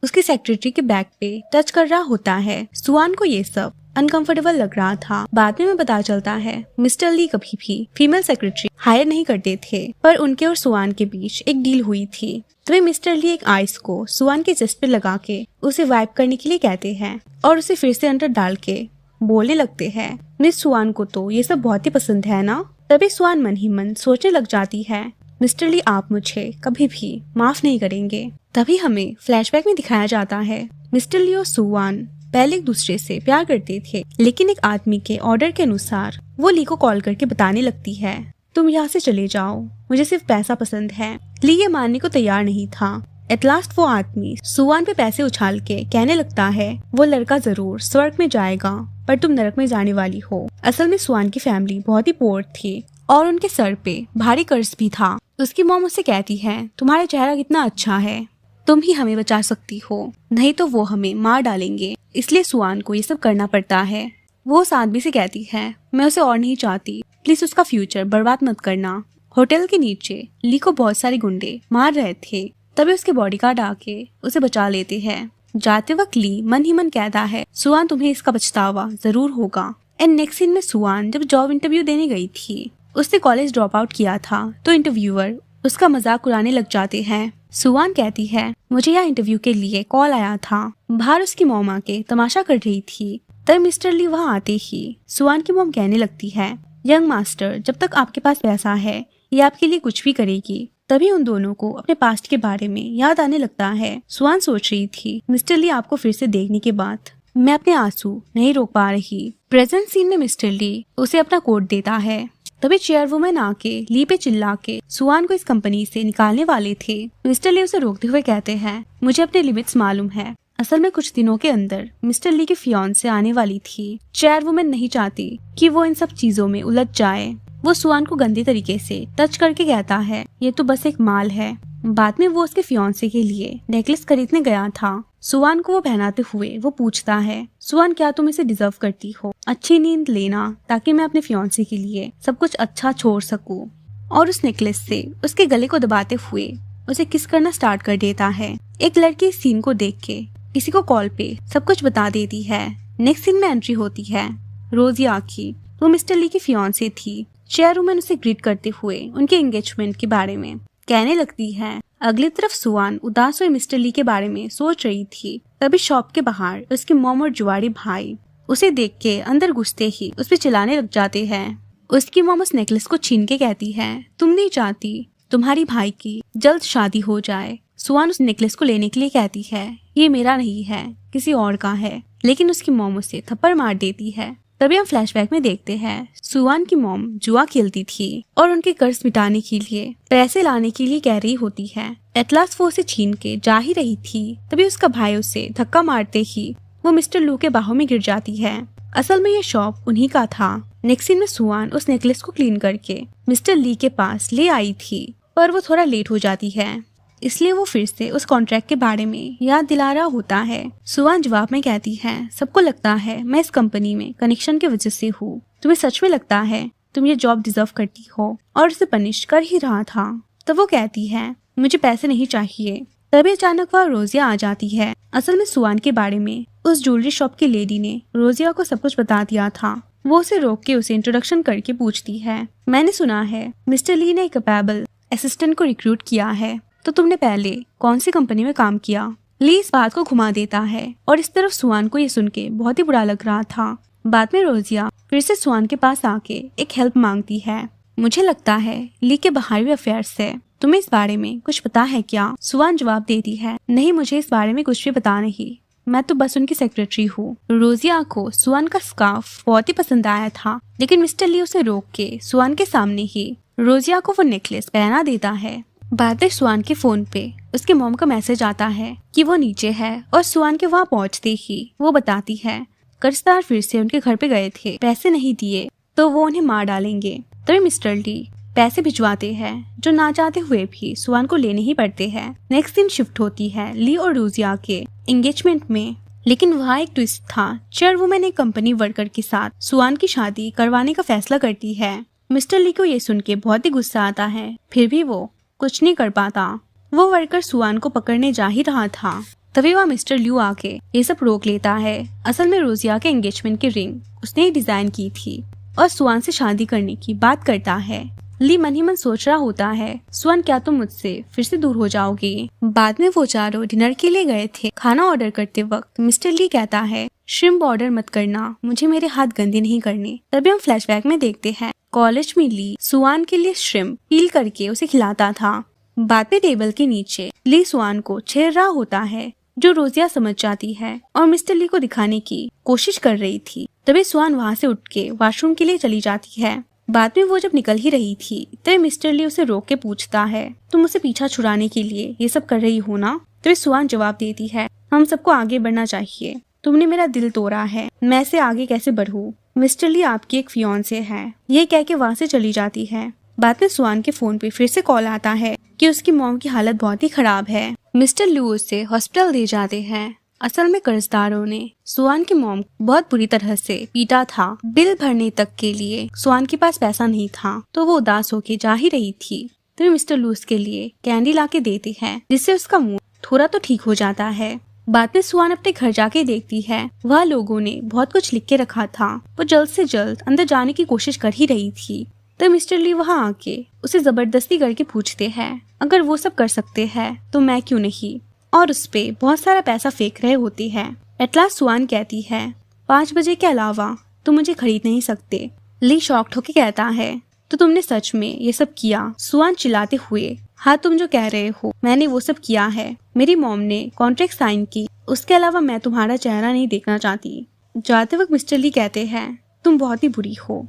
उसकी सेक्रेटरी के बैग पे टच कर रहा होता है। सुआन को ये सब अनकंफर्टेबल लग रहा था। बाद में पता चलता है मिस्टर ली कभी भी फीमेल सेक्रेटरी हायर नहीं करते थे, पर उनके और सुआन के बीच एक डील हुई थी। तभी मिस्टर ली एक आइस को सुआन के चेस्ट पे लगा के उसे वाइप करने के लिए कहते हैं और उसे फिर से अंदर डाल के बोलने लगते हैं, मिस सुआन को तो ये सब बहुत ही पसंद है ना। तभी सुआन मन ही मन सोचने लग जाती है, मिस्टर ली आप मुझे कभी भी माफ नहीं करेंगे। तभी हमें फ्लैशबैक में दिखाया जाता है मिस्टर ली और सुआन पहले एक दूसरे से प्यार करते थे, लेकिन एक आदमी के ऑर्डर के अनुसार वो ली को कॉल करके बताने लगती है, तुम यहाँ से चले जाओ, मुझे सिर्फ पैसा पसंद है। ली ये मानने को तैयार नहीं था। एट लास्ट वो आदमी सुआन पे पैसे उछाल के कहने लगता है, वो लड़का जरूर स्वर्ग में जाएगा पर तुम नरक में जाने वाली हो। असल में सुआन की फैमिली बहुत ही पुअर थी और उनके सर पे भारी कर्ज भी था। उसकी मॉम उससे कहती है, तुम्हारा चेहरा कितना अच्छा है, तुम ही हमें बचा सकती हो, नहीं तो वो हमें मार डालेंगे। इसलिए सुआन को ये सब करना पड़ता है। वो उस आदमी से कहती है, मैं उसे और नहीं चाहती, प्लीज उसका फ्यूचर बर्बाद मत करना। होटल के नीचे ली को बहुत सारे गुंडे मार रहे थे, तभी उसके बॉडीगार्ड आके उसे बचा लेते हैं। जाते वक्त ली मन ही मन कहता है, सुआन तुम्हें इसका पछतावा जरूर होगा। एंड नेक्स्ट सीन में सुआन जब जॉब इंटरव्यू देने गई थी, उसने कॉलेज ड्रॉप आउट किया था, तो इंटरव्यूअर उसका मजाक उड़ाने लग जाते हैं। सुआन कहती है, मुझे यहाँ इंटरव्यू के लिए कॉल आया था। बाहर उसकी मॉम आके तमाशा कर रही थी। तब मिस्टर ली वहाँ आते ही सुआन की मॉम कहने लगती है, यंग मास्टर, जब तक आपके पास पैसा है ये आपके लिए कुछ भी करेगी। तभी उन दोनों को अपने पास्ट के बारे में याद आने लगता है। सुआन सोच रही थी, मिस्टर ली आपको फिर से देखने के बाद मैं अपने आंसू नहीं रोक पा रही। प्रेजेंट सीन में मिस्टर ली उसे अपना कोट देता है। तभी चेयरवुमन आके ली पे चिल्ला के सुआन को इस कंपनी से निकालने वाले थे। मिस्टर ली उसे रोकते हुए कहते हैं, मुझे अपने लिमिट्स मालूम है। असल में कुछ दिनों के अंदर मिस्टर ली की फियांसे आने वाली थी। चेयरवुमन नहीं चाहती कि वो इन सब चीजों में उलझ जाए। वो सुआन को गंदे तरीके से टच करके कहता है, ये तो बस एक माल है। बाद में वो उसके फियांसे के लिए नेकलेस खरीदने गया था। सुआन को वो पहनाते हुए वो पूछता है, सुआन क्या तुम इसे डिजर्व करती हो? अच्छी नींद लेना ताकि मैं अपने फियांसे के लिए सब कुछ अच्छा छोड़ सकूं। और उस नेकलेस से उसके गले को दबाते हुए उसे किस करना स्टार्ट कर देता है। एक लड़की इस सीन को देख के किसी को कॉल पे सब कुछ बता देती है। नेक्स्ट सीन में एंट्री होती है रोजिया की। वो मिस्टर ली की फियांसे थी। चेयरवुमन उसे ग्रीट करते हुए उनके एंगेजमेंट के बारे में कहने लगती है। अगली तरफ सुआन उदास हुए मिस्टर ली के बारे में सोच रही थी। तभी शॉप के बाहर उसके मॉम और जुआरी भाई उसे देख के अंदर घुसते ही उस पर चिल्लाने लग जाते हैं। उसकी मॉम उस नेकलेस को छीन के कहती है, तुम नहीं चाहती तुम्हारी भाई की जल्द शादी हो जाए। सुआन उस नेकलेस को लेने के लिए कहती है, ये मेरा नहीं है, किसी और का है, लेकिन उसकी मॉम उसे थप्पड़ मार देती है। तभी हम फ्लैशबैक में देखते हैं सुआन की मॉम जुआ खेलती थी और उनके कर्ज मिटाने के लिए पैसे लाने के लिए कह रही होती है। एट लास्ट वो उसे छीन के जा ही रही थी। तभी उसका भाई उसे धक्का मारते ही वो मिस्टर लू के बाहों में गिर जाती है। असल में ये शॉप उन्हीं का था। नेक्स्ट सीन में सुआन उस नेकलेस को क्लीन करके मिस्टर ली के पास ले आई थी, पर वो थोड़ा लेट हो जाती है, इसलिए वो फिर से उस कॉन्ट्रैक्ट के बारे में याद दिला रहा होता है। सुआन जवाब में कहती है, सबको लगता है मैं इस कंपनी में कनेक्शन की वजह से हूँ। तुम्हें सच में लगता है तुम ये जॉब डिजर्व करती हो? और उसे पनिश कर ही रहा था। तो वो कहती है, मुझे पैसे नहीं चाहिए। तभी अचानक वह रोजिया आ जाती है। असल में सुआन के बारे में उस ज्वेलरी शॉप की लेडी ने रोजिया को सब कुछ बता दिया था। वो उसे रोक के उसे इंट्रोडक्शन करके पूछती है, मैंने सुना है मिस्टर ली ने एक कैपेबल असिस्टेंट को रिक्रूट किया है, तो तुमने पहले कौन सी कंपनी में काम किया? ली इस बात को घुमा देता है और इस तरफ सुआन को ये सुन के बहुत ही बुरा लग रहा था। बाद में रोजिया फिर से सुआन के पास आके एक हेल्प मांगती है। मुझे लगता है ली के बाहरी अफेयर्स है, तुम्हें इस बारे में कुछ पता है क्या? सुआन जवाब देती है, नहीं मुझे इस बारे में कुछ भी पता नहीं, मैं तो बस उनकी सेक्रेटरी हूँ। रोजिया को सुआन का स्कार्फ बहुत ही पसंद आया था, लेकिन मिस्टर ली उसे रोक के सुआन के सामने ही रोजिया को वो नेकलेस पहना देता है। बाद में सुआन के फोन पे उसके मॉम का मैसेज आता है कि वो नीचे है और सुआन के वहाँ पहुँचते ही वो बताती है कर्जदार फिर से उनके घर पे गए थे, पैसे नहीं दिए तो वो उन्हें मार डालेंगे। तभी मिस्टर ली पैसे भिजवाते हैं जो ना चाहते हुए भी सुआन को लेने ही पड़ते हैं। नेक्स्ट दिन शिफ्ट होती है ली और रोजिया के एंगेजमेंट में, लेकिन वहाँ एक ट्विस्ट था। चेयरवुमन एक कंपनी वर्कर के साथ सुआन की शादी करवाने का फैसला करती है। मिस्टर ली को ये सुन के बहुत ही गुस्सा आता है, फिर भी वो कुछ नहीं कर पाता। वो वर्कर सुआन को पकड़ने जा ही रहा था, तभी वहाँ मिस्टर ल्यू आके ये सब रोक लेता है। असल में रोजिया के एंगेजमेंट की रिंग उसने ही डिजाइन की थी और सुआन से शादी करने की बात करता है। ली मन ही मन सोच रहा होता है, सुआन क्या तुम मुझसे फिर से दूर हो जाओगे। बाद में वो चारों डिनर के लिए गए थे। खाना ऑर्डर करते वक्त मिस्टर ली कहता है, श्रिम्प ऑर्डर मत करना, मुझे मेरे हाथ गंदे नहीं करने। तभी हम फ्लैशबैक में देखते हैं कॉलेज में ली सुआन के लिए श्रिम्प पील करके उसे खिलाता था। बाद में टेबल के नीचे ली सुआन को छेड़ रहा होता है, जो रोजिया समझ जाती है और मिस्टर ली को दिखाने की कोशिश कर रही थी। तभी सुआन वहाँ से उठ के वॉशरूम के लिए चली जाती है। बाद में वो जब निकल ही रही थी तभी मिस्टर ली उसे रोक के पूछता है, तुम उसे पीछा छुड़ाने के लिए ये सब कर रही हो ना। तभी सुआन जवाब देती है, हम सबको आगे बढ़ना चाहिए, तुमने मेरा दिल तोड़ा है, मैं से आगे कैसे बढ़ूं। मिस्टर ली आपकी एक फियांसे है। ये कह के वहाँ से चली जाती है। बाद में सुआन के फोन पे फिर से कॉल आता है कि उसकी मॉम की हालत बहुत ही खराब है। मिस्टर ल्यू उसे हॉस्पिटल ले जाते हैं। असल में कर्जदारों ने सुआन की मॉम बहुत बुरी तरह से पीटा था। बिल भरने तक के लिए सुआन के पास पैसा नहीं था, तो वो उदास होके जा ही रही थी। तो मिस्टर ल्यू उसके लिए कैंडी लाके देते हैं, जिससे उसका मूड थोड़ा तो ठीक हो जाता है। बाद में सुआन अपने घर जाके देखती है, वह लोगों ने बहुत कुछ लिख के रखा था। वो जल्द से जल्द अंदर जाने की कोशिश कर ही रही थी। तो मिस्टर ली वहाँ आके उसे जबरदस्ती करके पूछते हैं, अगर वो सब कर सकते हैं तो मैं क्यों नहीं, और उस पे बहुत सारा पैसा फेंक रहे होती है। एट लास्ट सुआन कहती है, 5 बजे के अलावा तुम मुझे खरीद नहीं सकते। ली शॉक्ड होके कहता है, तो तुमने सच में ये सब किया। सुआन चिल्लाते हुए, हाँ तुम जो कह रहे हो मैंने वो सब किया है। मेरी मॉम ने कॉन्ट्रैक्ट साइन की, उसके अलावा मैं तुम्हारा चेहरा नहीं देखना चाहती। जाते वक्त मिस्टर ली कहते हैं, तुम बहुत ही बुरी हो।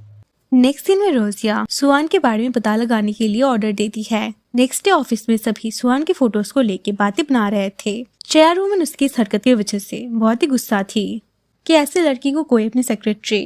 नेक्स्ट सीन में रोजिया सुआन के बारे में पता लगाने के लिए ऑर्डर देती है। नेक्स्ट डे ऑफिस में सभी सुआन के फोटोज को लेके बातें बना रहे थे। चेयरवुमन उसकी इस हरकत की वजह से बहुत ही गुस्सा थी कि ऐसे लड़की को कोई अपनी सेक्रेटरी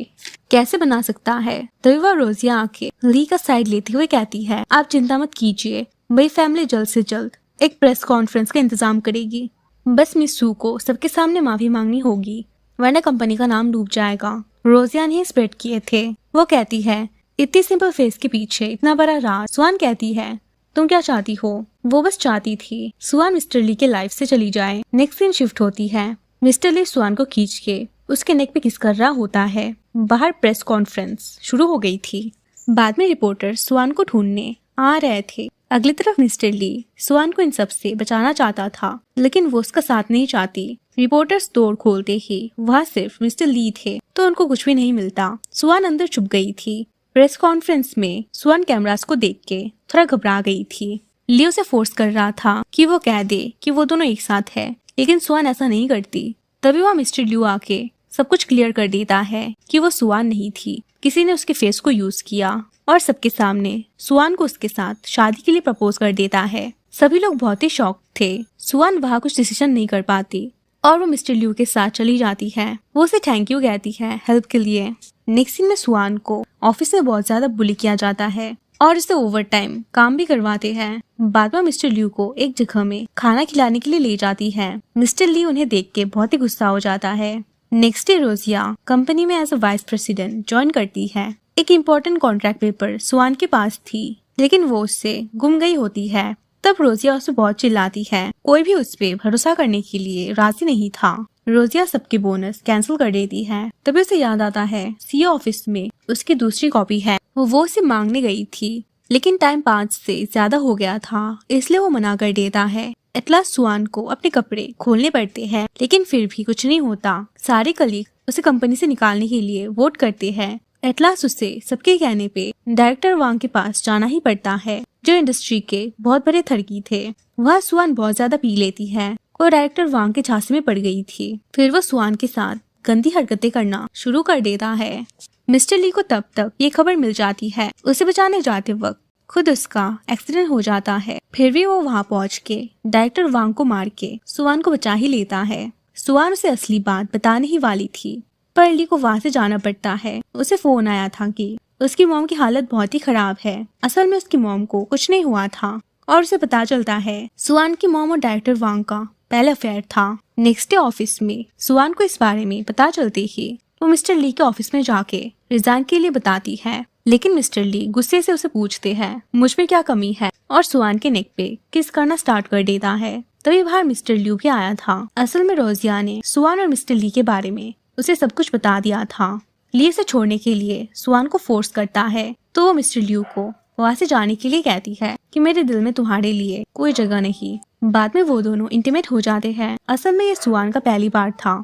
कैसे बना सकता है। तभी वह रोजिया आके ली का साइड लेते हुए कहती है, आप चिंता मत कीजिए, मेरी फैमिली जल्द से जल्द एक प्रेस कॉन्फ्रेंस का इंतजाम करेगी। बस मिस सू को सबके सामने माफी मांगनी होगी, वरना कंपनी का नाम डूब जाएगा। रोजिया ने स्प्रेड किए थे। वो कहती है, इतनी सिंपल फेस के पीछे इतना बड़ा राज। सुआन कहती है, तुम क्या चाहती हो। वो बस चाहती थी सुआन मिस्टर ली के लाइफ से चली जाए। नेक्स्ट सीन शिफ्ट होती है। मिस्टर ली सुआन को खींच के उसके नेक पे किस कर रहा होता है। बाहर प्रेस कॉन्फ्रेंस शुरू हो गई थी। बाद में रिपोर्टर सुआन को ढूंढने आ रहे थे। अगली तरफ मिस्टर ली सुआन को इन सब से बचाना चाहता था, लेकिन वो उसका साथ नहीं चाहती। रिपोर्टर्स डोर खोलते ही वहाँ सिर्फ मिस्टर ली थे, तो उनको कुछ भी नहीं मिलता। सुआन अंदर छुप गई थी। प्रेस कॉन्फ्रेंस में सुआन कैमरास को देख के थोड़ा घबरा गई थी। ली उसे फोर्स कर रहा था कि वो कह दे कि वो दोनों एक साथ है, लेकिन सुआन ऐसा नहीं करती। तभी वहाँ मिस्टर ल्यू आके सब कुछ क्लियर कर देता है कि वो सुआन नहीं थी, किसी ने उसके फेस को यूज किया और सबके सामने सुआन को उसके साथ शादी के लिए प्रपोज कर देता है। सभी लोग बहुत ही शॉक थे। सुआन वहाँ कुछ डिसीजन नहीं कर पाती और वो मिस्टर ल्यू के साथ चली जाती है। वो उसे थैंक यू कहती है हेल्प के लिए। नेक्स्ट सीन में सुआन को ऑफिस में बहुत ज्यादा बुली किया जाता है और इसे ओवर टाइम काम भी करवाते हैं। बाद में मिस्टर ल्यू को एक जगह में खाना खिलाने के लिए ले जाती है। मिस्टर ली उन्हें देख के बहुत ही गुस्सा हो जाता है। नेक्स्ट डे रोजिया कंपनी में as a vice president join करती है। एक इम्पोर्टेंट कॉन्ट्रैक्ट पेपर सुआन के पास थी, लेकिन वो उससे गुम गई होती है। तब रोजिया उसे बहुत चिल्लाती है। कोई भी उस पे भरोसा करने के लिए राजी नहीं था। रोजिया सबके बोनस कैंसिल कर देती है। तभी उसे याद आता है सीईओ ऑफिस में उसकी दूसरी कॉपी है। वो उसे मांगने गई थी, लेकिन टाइम 5 से ज्यादा हो गया था, इसलिए वो मना कर देता है। एटलास सुआन को अपने कपड़े खोलने पड़ते हैं, लेकिन फिर भी कुछ नहीं होता। सारे कलीग उसे कंपनी से निकालने के लिए वोट करते हैं। एटलास उसे सबके कहने पे डायरेक्टर वांग के पास जाना ही पड़ता है, जो इंडस्ट्री के बहुत बड़े थरकी थे। वह सुआन बहुत ज्यादा पी लेती है और डायरेक्टर वांग के झांसे में पड़ गई थी। फिर वो सुआन के साथ गंदी हरकतें करना शुरू कर देता है। मिस्टर ली को तब तक ये खबर मिल जाती है। उसे बचाने जाते वक्त खुद उसका एक्सीडेंट हो जाता है। फिर भी वो वहाँ पहुँच के डायरेक्टर वांग को मार के सुआन को बचा ही लेता है। सुआन उसे असली बात बताने ही वाली थी, पर ली को वहाँ से जाना पड़ता है। उसे फोन आया था कि उसकी मॉम की हालत बहुत ही खराब है। असल में उसकी मॉम को कुछ नहीं हुआ था और उसे पता चलता है सुआन की मॉम और डायरेक्टर वांग का पहला अफेयर था। नेक्स्ट डे ऑफिस में सुआन को इस बारे में पता चलते ही वो मिस्टर ली के ऑफिस में जाके रिजाइन के लिए बताती है, लेकिन मिस्टर ली गुस्से से उसे पूछते हैं मुझ में क्या कमी है और सुआन के नेक पे किस करना स्टार्ट कर देता है। तभी बाहर मिस्टर ल्यू भी आया था। असल में रोजिया ने सुआन और मिस्टर ली के बारे में उसे सब कुछ बता दिया था। ली से छोड़ने के लिए सुआन को फोर्स करता है तो वो मिस्टर ल्यू को वहाँ से जाने के लिए कहती है कि मेरे दिल में तुम्हारे लिए कोई जगह नहीं। बाद में वो दोनों इंटीमेट हो जाते हैं। असल में ये सुआन का पहली बार था।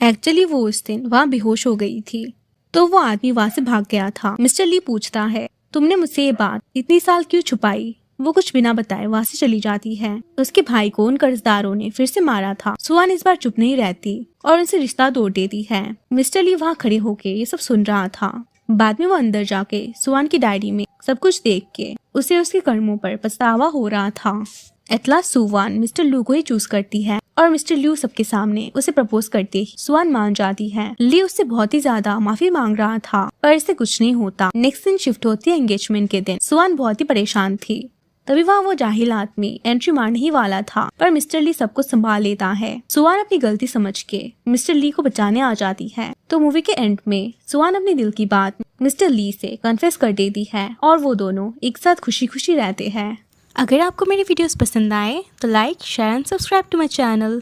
एक्चुअली वो उस दिन वहाँ बेहोश हो गई थी तो वो आदमी वहाँ से भाग गया था। मिस्टर ली पूछता है तुमने मुझसे ये बात इतनी साल क्यों छुपाई। वो कुछ बिना बताए वहाँ से चली जाती है। उसके भाई को उन कर्जदारों ने फिर से मारा था। सुआन इस बार चुप नहीं रहती और उनसे रिश्ता तोड़ देती है। मिस्टर ली वहाँ खड़े होके ये सब सुन रहा था। बाद में वो अंदर जाके सुआन की डायरी में सब कुछ देख के उसे उसके कर्मों पर पछतावा हो रहा था। एट लास्ट सुआन मिस्टर ल्यू को ही चूज करती है और मिस्टर ल्यू सबके सामने उसे प्रपोज करते ही सुआन मान जाती है। ली उससे बहुत ही ज्यादा माफी मांग रहा था पर इससे कुछ नहीं होता। नेक्स्ट दिन शिफ्ट होती है एंगेजमेंट के दिन। सुआन बहुत ही परेशान थी। तभी वहाँ वो जाहिल आदमी एंट्री मारने ही वाला था पर मिस्टर ली सब कुछ संभाल लेता है। सुआन अपनी गलती समझ के मिस्टर ली को बचाने आ जाती है। तो मूवी के एंड में सुआन अपने दिल की बात मिस्टर ली से कन्फेस कर देती है और वो दोनों एक साथ खुशी खुशी रहते हैं। अगर आपको मेरी वीडियोस पसंद आए तो like, share and subscribe to my channel.